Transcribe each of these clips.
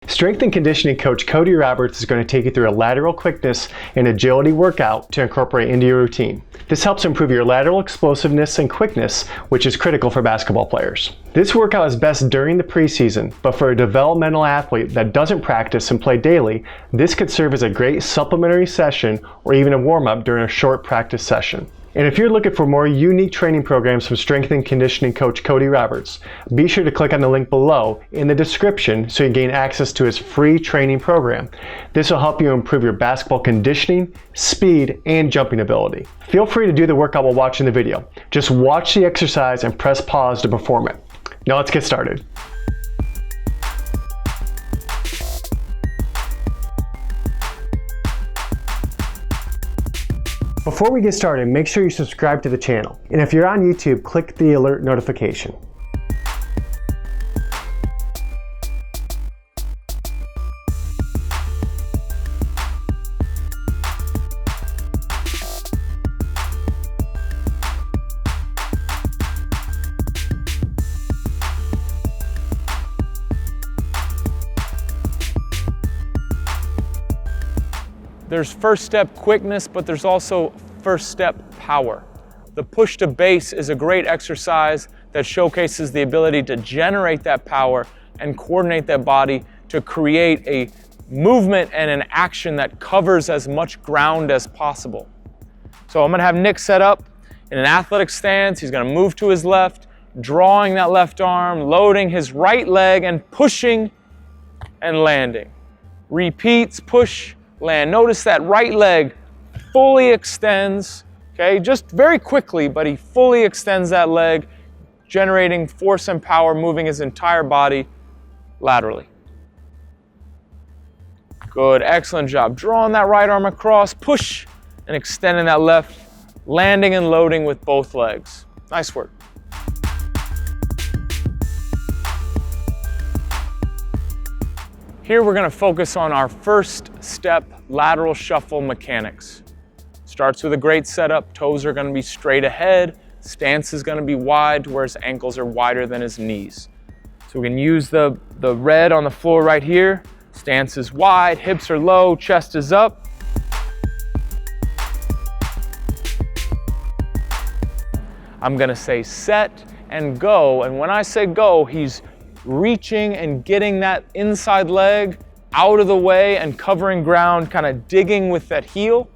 Strength and conditioning coach Cody Roberts is going to take you through a lateral quickness and agility workout to incorporate into your routine. This helps improve your lateral explosiveness and quickness, which is critical for basketball players. This workout is best during the preseason, but for a developmental athlete that doesn't practice and play daily, this could serve as a great supplementary session or even a warm-up during a short practice session. And if you're looking for more unique training programs from strength and conditioning coach Cody Roberts, be sure to click on the link below in the description so you gain access to his free training program. This will help you improve your basketball conditioning, speed, and jumping ability. Feel free to do the workout while watching the video. Just watch the exercise and press pause to perform it. Now let's get started. Before we get started, make sure you subscribe to the channel. And if you're on YouTube, click the alert notification. There's first step quickness, but there's also first step power. The push to base is a great exercise that showcases the ability to generate that power and coordinate that body to create a movement and an action that covers as much ground as possible. So I'm gonna have Nick set up in an athletic stance. He's gonna move to his left, drawing that left arm, loading his right leg and pushing and landing. Repeats, push, land. Notice that right leg fully extends, okay, just very quickly, but he fully extends that leg, generating force and power, moving his entire body laterally. Good, excellent job. Drawing that right arm across, push, and extending that left, landing and loading with both legs. Nice work. Here we're going to focus on our first step lateral shuffle mechanics. Starts with a great setup. Toes are going to be straight ahead. Stance is going to be wide to where his ankles are wider than his knees. So we can use the red on the floor right here. Stance is wide, hips are low, chest is up. I'm going to say set and go. And when I say go, he's reaching and getting that inside leg out of the way and covering ground, kind of digging with that heel,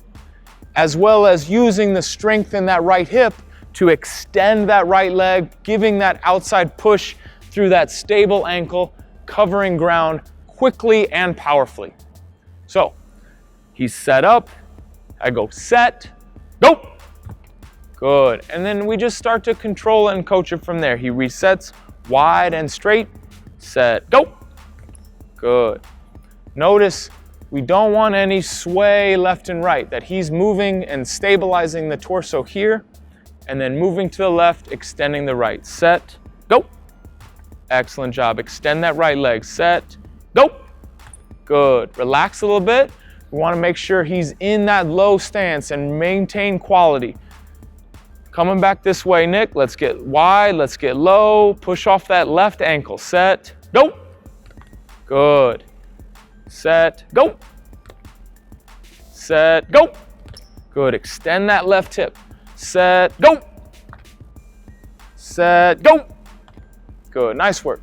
as well as using the strength in that right hip to extend that right leg, giving that outside push through that stable ankle, covering ground quickly and powerfully. So he's set up, I go set, go. Good, and then we just start to control it and coach it from there. He resets wide and straight, set, go. Good. Notice we don't want any sway left and right, that he's moving and stabilizing the torso here, and then moving to the left, extending the right. Set, go. Excellent job. Extend that right leg. Set, go. Good. Relax a little bit. We want to make sure he's in that low stance and maintain quality. Coming back this way, Nick. Let's get wide, let's get low. Push off that left ankle. Set, go. Good. Set, go. Set, go. Good. Extend that left hip. Set, go. Set, go. Good. Nice work.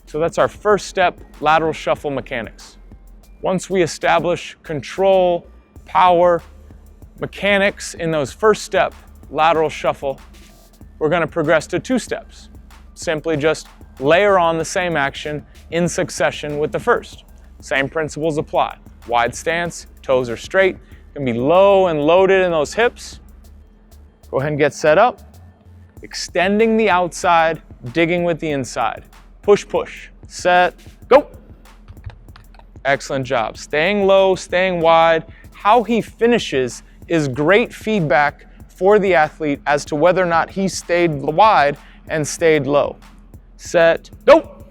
So that's our first step lateral shuffle mechanics. Once we establish control, power, mechanics in those first step lateral shuffle, we're going to progress to two steps. Simply just layer on the same action in succession with the first. Same principles apply. Wide stance, toes are straight, can be low and loaded in those hips. Go ahead and get set up. Extending the outside, digging with the inside. Push, push. Set, go. Excellent job. Staying low, staying wide. How he finishes is great feedback for the athlete as to whether or not he stayed wide and stayed low. Set, go.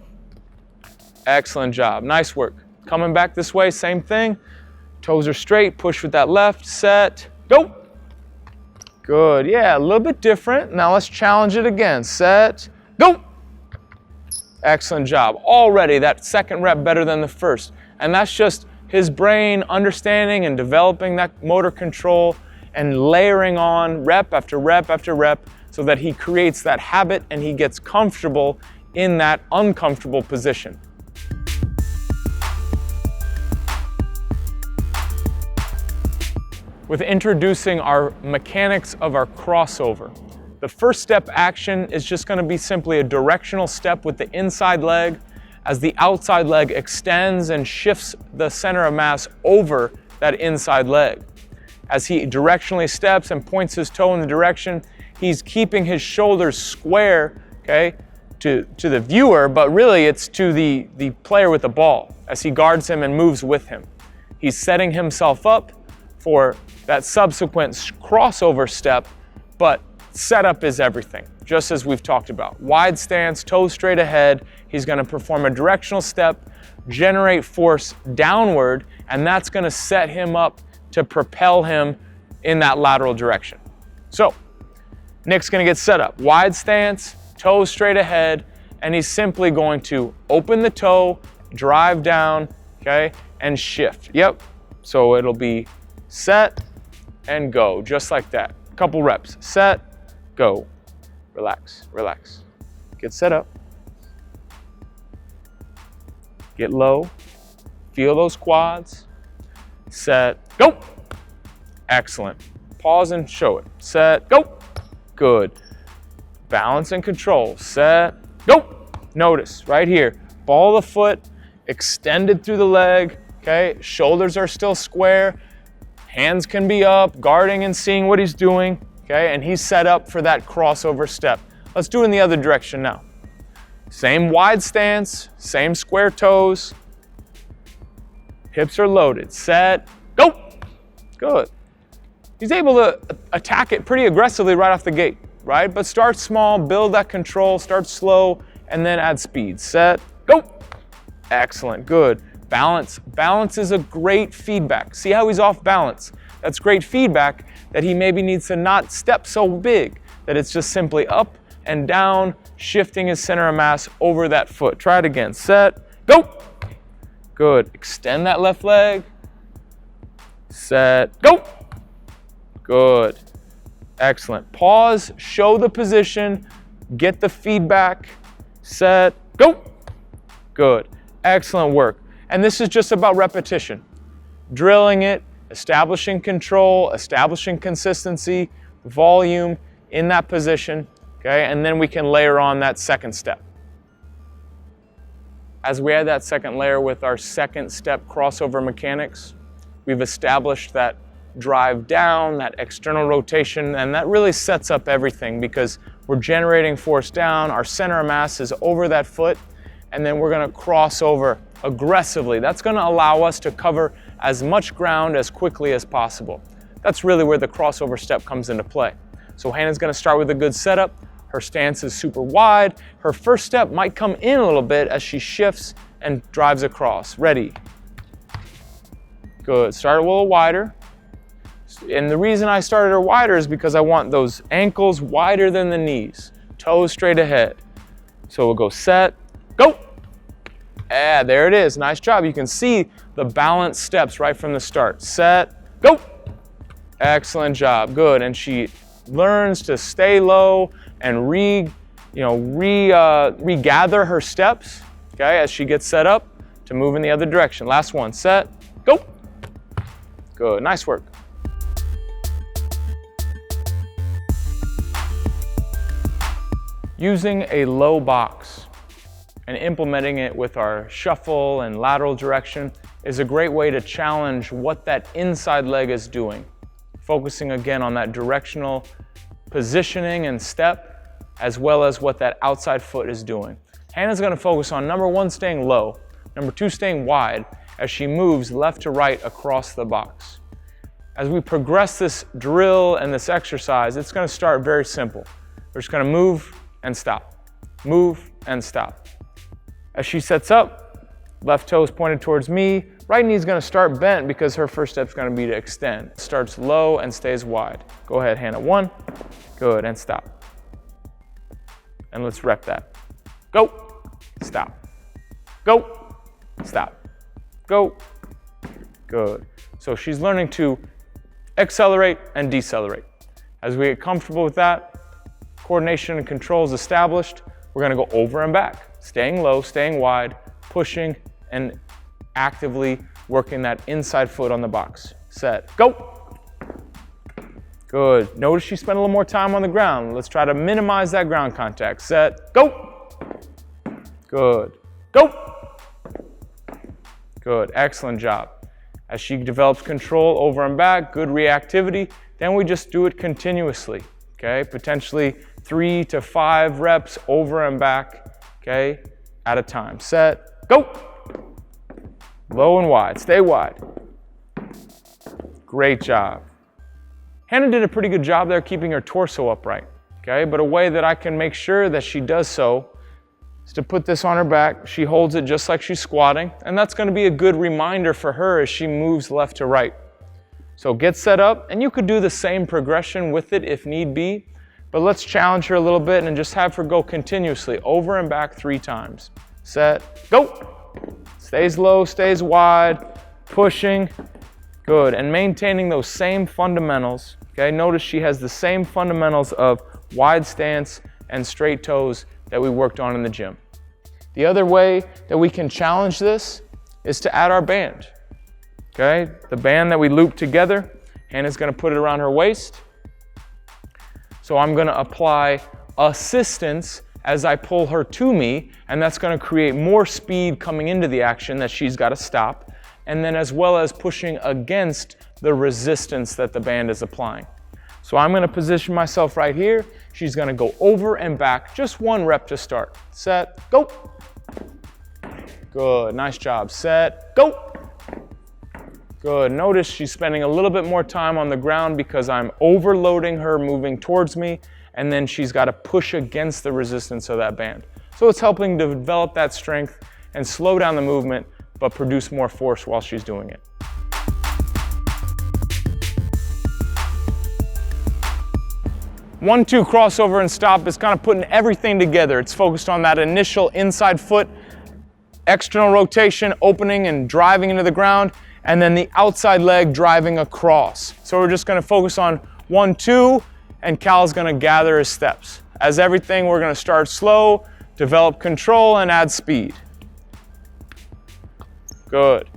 Excellent job. Nice work. Coming back this way, same thing. Toes are straight, push with that left. Set, go. Good. Yeah, a little bit different. Now let's challenge it again. Set, go. Excellent job. Already that second rep better than the first. And that's just his brain understanding and developing that motor control and layering on rep after rep after rep so that he creates that habit and he gets comfortable in that uncomfortable position. With introducing our mechanics of our crossover. The first step action is just going to be simply a directional step with the inside leg as the outside leg extends and shifts the center of mass over that inside leg. As he directionally steps and points his toe in the direction, he's keeping his shoulders square, okay, to the viewer, but really it's to the player with the ball as he guards him and moves with him. He's setting himself up for that subsequent crossover step, but setup is everything, just as we've talked about. Wide stance, toes straight ahead. He's going to perform a directional step, generate force downward, and that's going to set him up to propel him in that lateral direction. So, Nick's going to get set up. Wide stance, toes straight ahead, and he's simply going to open the toe, drive down, okay, and shift. Yep. So it'll be set and go, just like that. A couple reps. Set, go. Relax, relax. Get set up. Get low. Feel those quads. Set, go. Excellent. Pause and show it. Set, go. Good. Balance and control. Set, go. Notice right here, ball of the foot extended through the leg, okay? Shoulders are still square. Hands can be up, guarding and seeing what he's doing, okay? And he's set up for that crossover step. Let's do it in the other direction now. Same wide stance, same square toes. Hips are loaded. Set, go. Good. He's able to attack it pretty aggressively right off the gate, right? But start small, build that control, start slow, and then add speed. Set, go. Excellent, good. Balance. Balance is a great feedback. See how he's off balance? That's great feedback that he maybe needs to not step so big, that it's just simply up and down, shifting his center of mass over that foot. Try it again. Set, go. Good. Extend that left leg. Set, go. Good. Excellent. Pause, show the position, get the feedback. Set, go. Good. Excellent work. And this is just about repetition. Drilling it, establishing control, establishing consistency, volume in that position, okay? And then we can layer on that second step. As we add that second layer with our second step crossover mechanics, we've established that drive down, that external rotation, and that really sets up everything because we're generating force down, our center of mass is over that foot, and then we're going to cross over aggressively. That's going to allow us to cover as much ground as quickly as possible. That's really where the crossover step comes into play. So Hannah's going to start with a good setup. Her stance is super wide. Her first step might come in a little bit as she shifts and drives across. Ready. Good. Start a little wider. And the reason I started her wider is because I want those ankles wider than the knees. Toes straight ahead. So we'll go set, go. Yeah, there it is. Nice job. You can see the balance steps right from the start. Set, go. Excellent job. Good. And she learns to stay low and regather her steps, okay, as she gets set up to move in the other direction. Last one. Set, go. Good. Nice work. Using a low box and implementing it with our shuffle and lateral direction is a great way to challenge what that inside leg is doing. Focusing again on that directional positioning and step, as well as what that outside foot is doing. Hannah's going to focus on number one, staying low, number two, staying wide as she moves left to right across the box. As we progress this drill and this exercise, it's going to start very simple. We're just going to move and stop, move and stop. As she sets up, left toe is pointed towards me, right knee is going to start bent because her first step is going to be to extend. Starts low and stays wide. Go ahead, Hannah. One, good, and stop. And let's rep that. Go. stop, go, stop, go. Good. So she's learning to accelerate and decelerate. As we get comfortable with that, coordination and control is established, we're gonna go over and back, staying low, staying wide, pushing, and actively working that inside foot on the box. Set, go. Good. Notice she spent a little more time on the ground. Let's try to minimize that ground contact. Set, go. Good. Go. Good. Excellent job. As she develops control over and back, good reactivity, then we just do it continuously, okay? Potentially 3 to 5 reps over and back, okay, at a time. Set, go. Low and wide, stay wide. Great job. Hannah did a pretty good job there keeping her torso upright, okay? But a way that I can make sure that she does so is to put this on her back. She holds it just like she's squatting, and that's gonna be a good reminder for her as she moves left to right. So get set up, and you could do the same progression with it if need be, but let's challenge her a little bit and just have her go continuously, over and back 3 times. Set, go. Stays low, stays wide, pushing, good, and maintaining those same fundamentals, okay? Notice she has the same fundamentals of wide stance and straight toes that we worked on in the gym. The other way that we can challenge this is to add our band, okay? The band that we loop together, Hannah's gonna put it around her waist. So I'm gonna apply assistance as I pull her to me, and that's gonna create more speed coming into the action that she's gotta stop, and then as well as pushing against the resistance that the band is applying. So I'm gonna position myself right here. She's gonna go over and back, just 1 rep to start. Set, go. Good, nice job. Set, go. Good, notice she's spending a little bit more time on the ground because I'm overloading her moving towards me, and then she's gotta push against the resistance of that band. So it's helping to develop that strength and slow down the movement, but produce more force while she's doing it. One-two crossover and stop is kind of putting everything together. It's focused on that initial inside foot, external rotation, opening and driving into the ground, and then the outside leg driving across. So we're just gonna focus on 1-2, and Cal's gonna gather his steps. As everything, we're gonna start slow, develop control, and add speed. Good.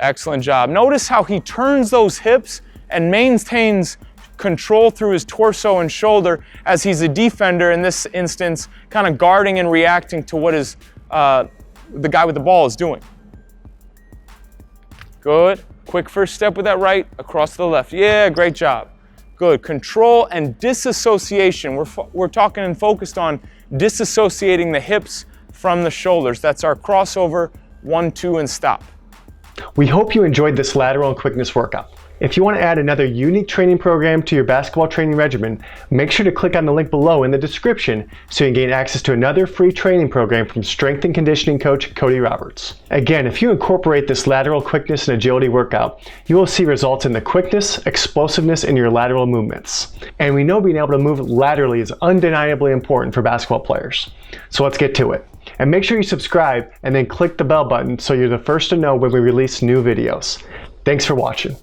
Excellent job. Notice how he turns those hips and maintains control through his torso and shoulder as he's a defender, in this instance, kind of guarding and reacting to what is the guy with the ball is doing. Good. Quick first step with that right, across to the left. Yeah, great job. Good. Control and disassociation. We're talking and focused on disassociating the hips from the shoulders. That's our crossover, 1-2, and stop. We hope you enjoyed this lateral and quickness workout. If you want to add another unique training program to your basketball training regimen, make sure to click on the link below in the description so you can gain access to another free training program from strength and conditioning coach Cody Roberts. Again, if you incorporate this lateral quickness and agility workout, you will see results in the quickness, explosiveness in your lateral movements. And we know being able to move laterally is undeniably important for basketball players. So let's get to it. And make sure you subscribe and then click the bell button so you're the first to know when we release new videos. Thanks for watching.